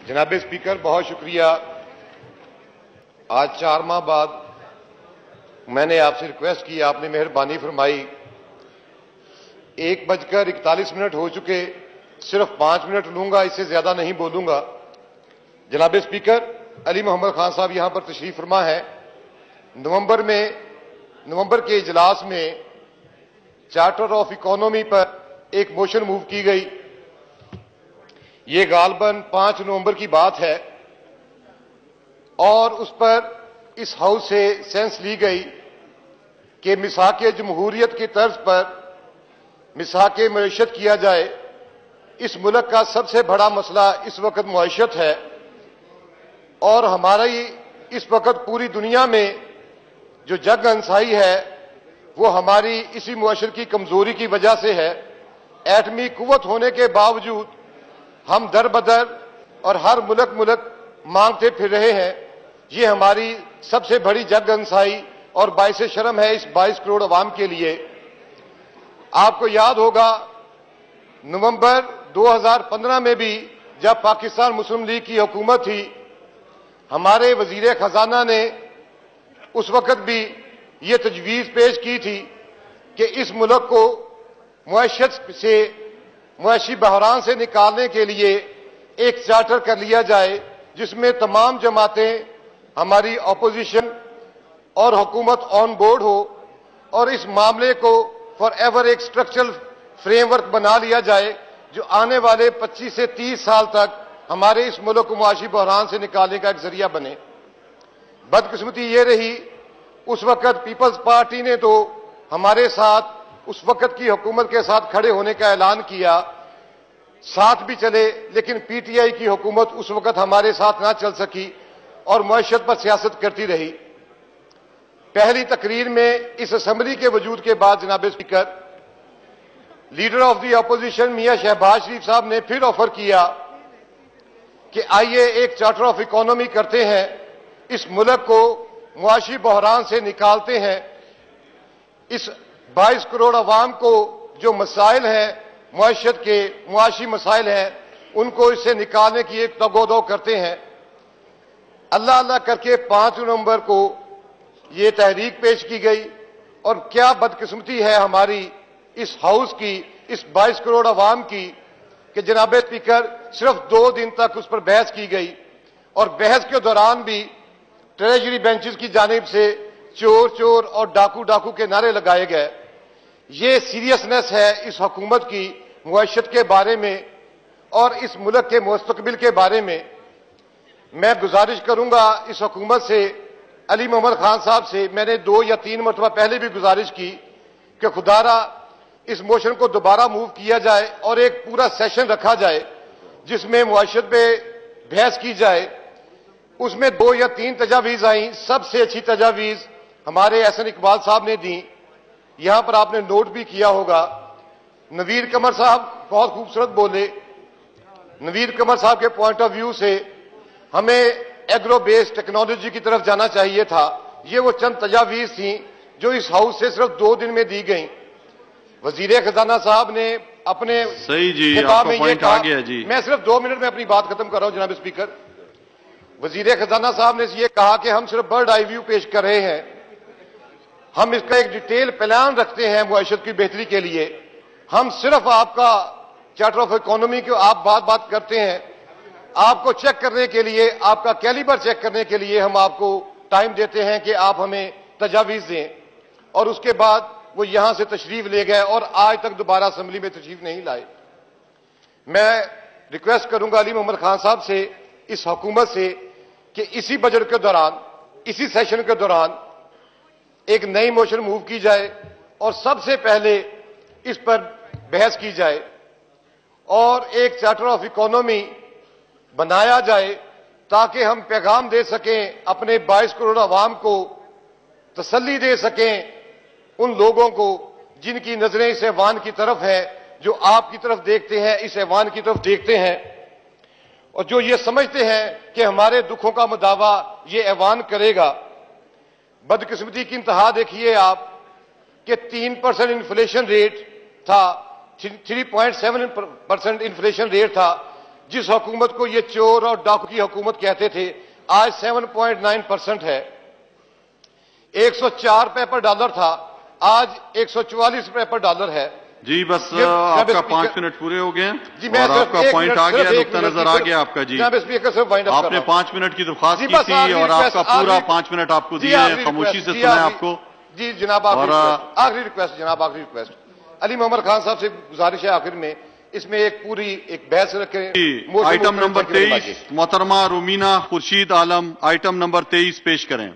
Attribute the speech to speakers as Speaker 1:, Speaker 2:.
Speaker 1: जनाब स्पीकर, बहुत शुक्रिया। आज 4 माह बाद मैंने आपसे रिक्वेस्ट की, आपने मेहरबानी फरमाई। 1:41 हो चुके, सिर्फ 5 मिनट लूंगा, इससे ज्यादा नहीं बोलूंगा। जनाब स्पीकर, अली मोहम्मद खान साहब यहां पर तशरीफ फरमा है। नवंबर के इजलास में चार्टर ऑफ इकोनॉमी पर एक मोशन मूव की गई। ये गालबन 5 नवंबर की बात है और उस पर इस हाउस से सेंस ली गई कि मिसाके जमहूरियत की तर्ज पर मिसाके मईशत किया जाए। इस मुल्क का सबसे बड़ा मसला इस वक्त मईशत है और हमारी इस वक्त पूरी दुनिया में जो जंग अंसाई है वो हमारी इसी मुआशरे की कमजोरी की वजह से है। एटमी कुव्वत होने के बावजूद हम दर बदर और हर मुल्क मांगते फिर रहे हैं। ये हमारी सबसे बड़ी जंग अंसाई और बाइस शर्म है इस 22 करोड़ अवाम के लिए। आपको याद होगा नवंबर 2015 में भी जब पाकिस्तान मुस्लिम लीग की हुकूमत थी, हमारे वजीर खजाना ने उस वक्त भी ये तजवीज पेश की थी कि इस मुल्क को मुआशत से मुआशी बहरान से निकालने के लिए एक चार्टर कर लिया जाए जिसमें तमाम जमातें, हमारी अपोजिशन और हुकूमत ऑन बोर्ड हो और इस मामले को फॉर एवर एक स्ट्रक्चरल फ्रेमवर्क बना लिया जाए जो आने वाले 25 से 30 साल तक हमारे इस मुल्क को मुआशी बहरान से निकालने का एक जरिया बने। बदकिस्मती ये रही, उस वक्त पीपल्स पार्टी ने तो हमारे साथ उस वक्त की हुकूमत के साथ खड़े होने का ऐलान किया, साथ भी चले, लेकिन पीटीआई की हुकूमत उस वक्त हमारे साथ ना चल सकी और मुआशत पर सियासत करती रही। पहली तकरीर में इस असेंबली के वजूद के बाद जनाब speaker, leader of the opposition मियां शहबाज शरीफ साहब ने फिर ऑफर किया कि आइए एक चार्टर ऑफ इकोनॉमी करते हैं, इस मुल्क को मुआशी बहरान से निकालते हैं। इस 22 करोड़ अवाम को जो मसाइल हैं, मुआशत के मुआशी मसाइल हैं, उनको इससे निकालने की एक तगोदो करते हैं। अल्लाह अल्लाह करके 5 नवंबर को ये तहरीक पेश की गई और क्या बदकिस्मती है हमारी इस हाउस की, इस 22 करोड़ अवाम की, कि जनाब स्पीकर सिर्फ 2 दिन तक उस पर बहस की गई और बहस के दौरान भी ट्रेजरी बेंचेस की जानिब से चोर चोर और डाकू डाकू के नारे लगाए गए। ये सीरियसनेस है इस हुकूमत की मुआशत के बारे में और इस मुल्क के मुस्तकबिल के बारे में। मैं गुजारिश करूंगा इस हुकूमत से, अली मोहम्मद खान साहब से मैंने 2 या 3 मरतबा पहले भी गुजारिश की कि खुदारा इस मोशन को दोबारा मूव किया जाए और एक पूरा सेशन रखा जाए जिसमें मुआशत पे बहस की जाए। उसमें 2 या 3 तजावीज आई, सबसे अच्छी तजावीज हमारे एहसन इकबाल साहब ने दी। यहां पर आपने नोट भी किया होगा। नवीर कमर साहब बहुत खूबसूरत बोले। नवीर कमर साहब के पॉइंट ऑफ व्यू से हमें एग्रो बेस्ड टेक्नोलॉजी की तरफ जाना चाहिए था। ये वो चंद तजावीज थी जो इस हाउस से सिर्फ 2 दिन में दी गई। वजीर खजाना साहब ने अपने
Speaker 2: सही जी,
Speaker 1: खिताब में ये कहा,
Speaker 2: जी।
Speaker 1: मैं सिर्फ 2 मिनट में अपनी बात खत्म कर रहा हूं जनाब स्पीकर। वजीर खजाना साहब ने ये कहा कि हम सिर्फ बर्ड आई व्यू पेश कर रहे हैं, हम इसका एक डिटेल प्लान रखते हैं मुआशत की बेहतरी के लिए। हम सिर्फ आपका चार्टर ऑफ इकोनॉमी को आप बात करते हैं, आपको चेक करने के लिए, आपका कैलिबर चेक करने के लिए हम आपको टाइम देते हैं कि आप हमें तजावीज दें। और उसके बाद वो यहां से तशरीफ ले गए और आज तक दोबारा असेंबली में तशरीफ नहीं लाए। मैं रिक्वेस्ट करूंगा अली मोहम्मद खान साहब से, इस हुकूमत से, कि इसी बजट के दौरान, इसी सेशन के दौरान एक नई मोशन मूव की जाए और सबसे पहले इस पर बहस की जाए और एक चार्टर ऑफ इकोनॉमी बनाया जाए ताकि हम पैगाम दे सकें, अपने 22 करोड़ अवाम को तसल्ली दे सकें, उन लोगों को जिनकी नजरें इस ऐवान की तरफ है, जो आपकी तरफ देखते हैं, इस ऐवान की तरफ देखते हैं और जो ये समझते हैं कि हमारे दुखों का मुदावा ये ऐवान करेगा। बदकिस्मती की इंतहा देखिए आप कि 3% इन्फ्लेशन रेट था, 3.7% इन्फ्लेशन रेट था, जिस हुकूमत को ये चोर और डाकू की हुकूमत कहते थे, आज 7.9% है। 104 रुपए पर डॉलर था, आज 144 रुपए पर डॉलर है।
Speaker 2: जी बस आपका 5 मिनट पूरे हो गए
Speaker 1: जी,
Speaker 2: और आपका पॉइंट आ गया, नुक्ता नजर आ गया आपका। जी आपने 5 मिनट की दरख्वास्त की थी और आपका पूरा 5 मिनट आपको दिए हैं, खामोशी से सुना है आपको।
Speaker 1: जी जनाब, आखिरी रिक्वेस्ट जनाब, आखिरी रिक्वेस्ट। अली मोहम्मद खान साहब से गुजारिश है आखिर में इसमें एक पूरी एक बहस रखें।
Speaker 2: आइटम नंबर 23 मोहतरमा रुमीना खुर्शीद आलम, आइटम नंबर 23 पेश करें।